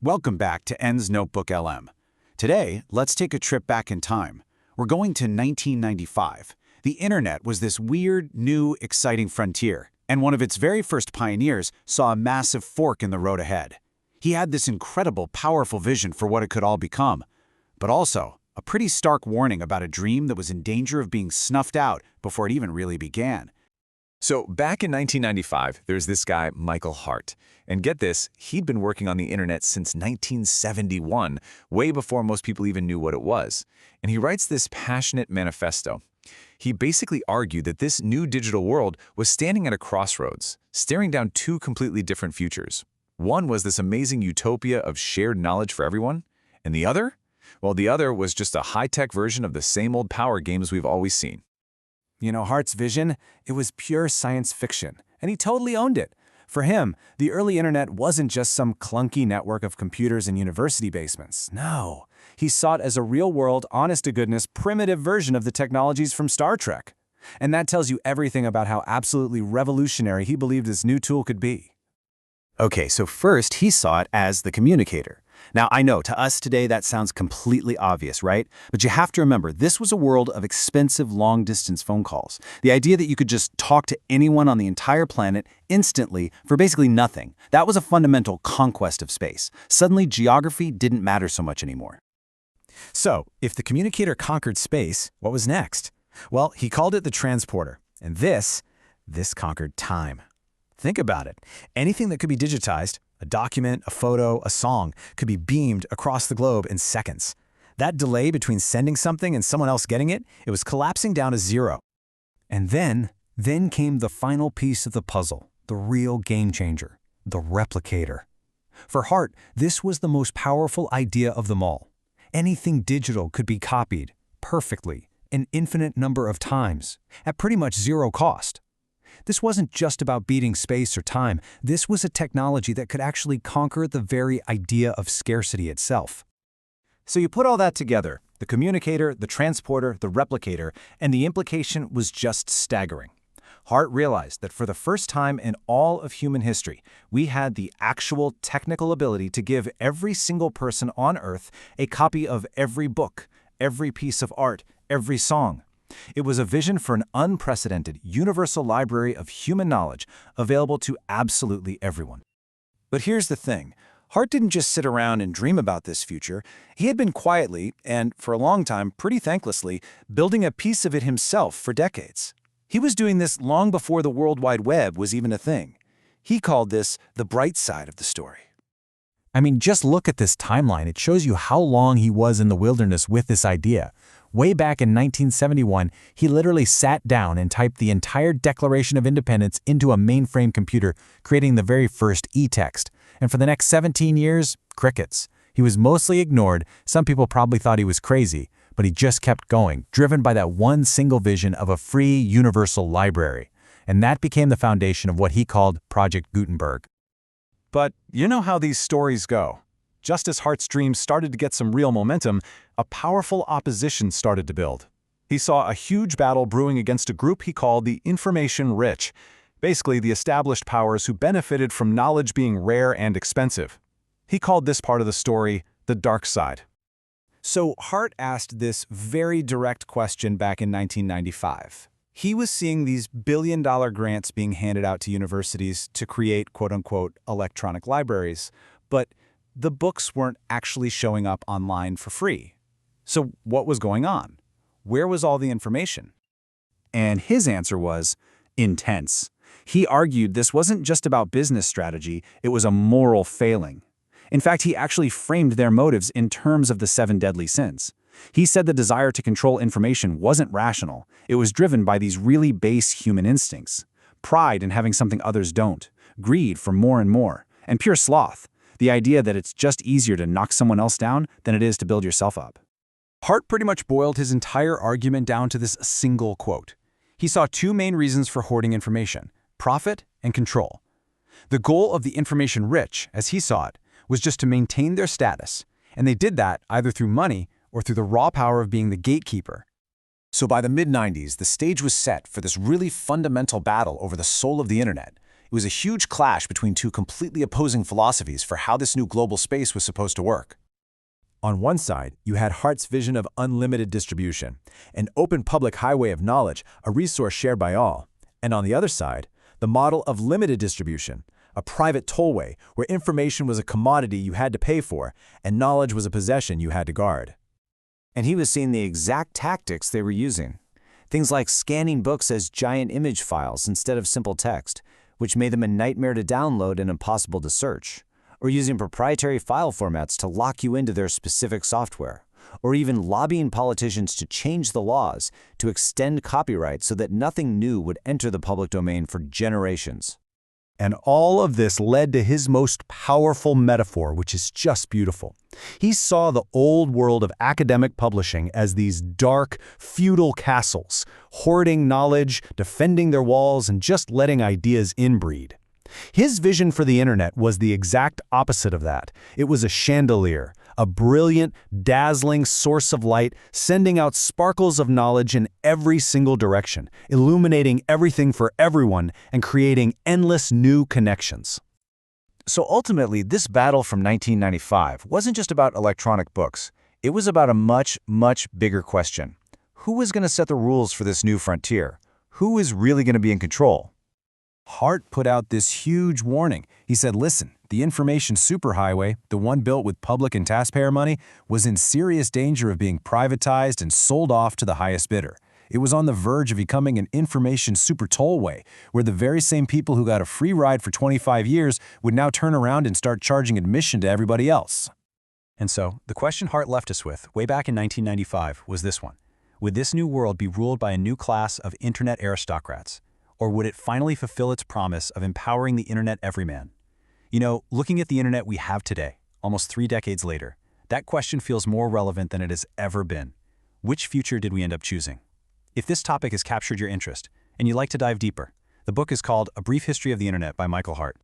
Welcome back to N's NotebookLM. Today, let's take a trip back in time. We're going to 1995. The internet was this weird, new, exciting frontier, and one of its very first pioneers saw a massive fork in the road ahead. He had this incredible, powerful vision for what it could all become, but also a pretty stark warning about a dream that was in danger of being snuffed out before it even really began. So back in 1995, there's this guy, Michael Hart. And get this, he'd been working on the internet since 1971, way before most people even knew what it was. And he writes this passionate manifesto. He basically argued that this new digital world was standing at a crossroads, staring down two completely different futures. One was this amazing utopia of shared knowledge for everyone, and the other? Well, the other was just a high-tech version of the same old power games we've always seen. You know, Hart's vision, it was pure science fiction, and he totally owned it. For him, the early internet wasn't just some clunky network of computers in university basements. No, he saw it as a real-world, honest-to-goodness, primitive version of the technologies from Star Trek. And that tells you everything about how absolutely revolutionary he believed this new tool could be. Okay, so first he saw it as the communicator. Now, I know, to us today that sounds completely obvious, right? But you have to remember, this was a world of expensive long-distance phone calls. The idea that you could just talk to anyone on the entire planet instantly for basically nothing, that was a fundamental conquest of space. Suddenly, geography didn't matter so much anymore. So, if the communicator conquered space, what was next? Well, he called it the transporter. And this conquered time. Think about it. Anything that could be digitized, a document, a photo, a song, could be beamed across the globe in seconds. That delay between sending something and someone else getting it, it was collapsing down to zero. And then came the final piece of the puzzle, the real game changer, the replicator. For Hart, this was the most powerful idea of them all. Anything digital could be copied, perfectly, an infinite number of times, at pretty much zero cost. This wasn't just about beating space or time. This was a technology that could actually conquer the very idea of scarcity itself. So you put all that together, the communicator, the transporter, the replicator, and the implication was just staggering. Hart realized that for the first time in all of human history, we had the actual technical ability to give every single person on Earth a copy of every book, every piece of art, every song. It was a vision for an unprecedented, universal library of human knowledge available to absolutely everyone. But here's the thing. Hart didn't just sit around and dream about this future. He had been quietly, and for a long time, pretty thanklessly, building a piece of it himself for decades. He was doing this long before the World Wide Web was even a thing. He called this the bright side of the story. I mean, just look at this timeline. It shows you how long he was in the wilderness with this idea. Way back in 1971, he literally sat down and typed the entire Declaration of Independence into a mainframe computer, creating the very first e-text. And for the next 17 years, crickets. He was mostly ignored. Some people probably thought he was crazy, but he just kept going, driven by that one single vision of a free, universal library. And that became the foundation of what he called Project Gutenberg. But you know how these stories go. Just as Hart's dreams started to get some real momentum, a powerful opposition started to build. He saw a huge battle brewing against a group he called the information rich, basically the established powers who benefited from knowledge being rare and expensive. He called this part of the story the dark side. So Hart asked this very direct question back in 1995. He was seeing these billion-dollar grants being handed out to universities to create quote-unquote electronic libraries, but the books weren't actually showing up online for free. So what was going on? Where was all the information? And his answer was intense. He argued this wasn't just about business strategy, it was a moral failing. In fact, he actually framed their motives in terms of the 7 deadly sins. He said the desire to control information wasn't rational. It was driven by these really base human instincts. Pride in having something others don't, greed for more and more, and pure sloth. The idea that it's just easier to knock someone else down than it is to build yourself up. Hart pretty much boiled his entire argument down to this single quote. He saw 2 main reasons for hoarding information: profit and control. The goal of the information rich, as he saw it, was just to maintain their status, and they did that either through money or through the raw power of being the gatekeeper. So by the mid-90s, the stage was set for this really fundamental battle over the soul of the internet. It was a huge clash between two completely opposing philosophies for how this new global space was supposed to work. On one side, you had Hart's vision of unlimited distribution, an open public highway of knowledge, a resource shared by all. And on the other side, the model of limited distribution, a private tollway where information was a commodity you had to pay for and knowledge was a possession you had to guard. And he was seeing the exact tactics they were using. Things like scanning books as giant image files instead of simple text, which made them a nightmare to download and impossible to search, or using proprietary file formats to lock you into their specific software, or even lobbying politicians to change the laws to extend copyright so that nothing new would enter the public domain for generations. And all of this led to his most powerful metaphor, which is just beautiful. He saw the old world of academic publishing as these dark, feudal castles, hoarding knowledge, defending their walls, and just letting ideas inbreed. His vision for the internet was the exact opposite of that. It was a chandelier, a brilliant, dazzling source of light, sending out sparkles of knowledge in every single direction, illuminating everything for everyone and creating endless new connections. So ultimately, this battle from 1995 wasn't just about electronic books. It was about a much, much bigger question. Who was going to set the rules for this new frontier? Who is really going to be in control? Hart put out this huge warning. He said, listen, the information superhighway, the one built with public and taxpayer money, was in serious danger of being privatized and sold off to the highest bidder. It was on the verge of becoming an information super tollway, where the very same people who got a free ride for 25 years would now turn around and start charging admission to everybody else. And so, the question Hart left us with, way back in 1995, was this one. Would this new world be ruled by a new class of internet aristocrats? Or would it finally fulfill its promise of empowering the internet everyman? You know, looking at the internet we have today, almost 3 decades later, that question feels more relevant than it has ever been. Which future did we end up choosing? If this topic has captured your interest, and you'd like to dive deeper, the book is called A Brief History of the Internet by Michael Hart.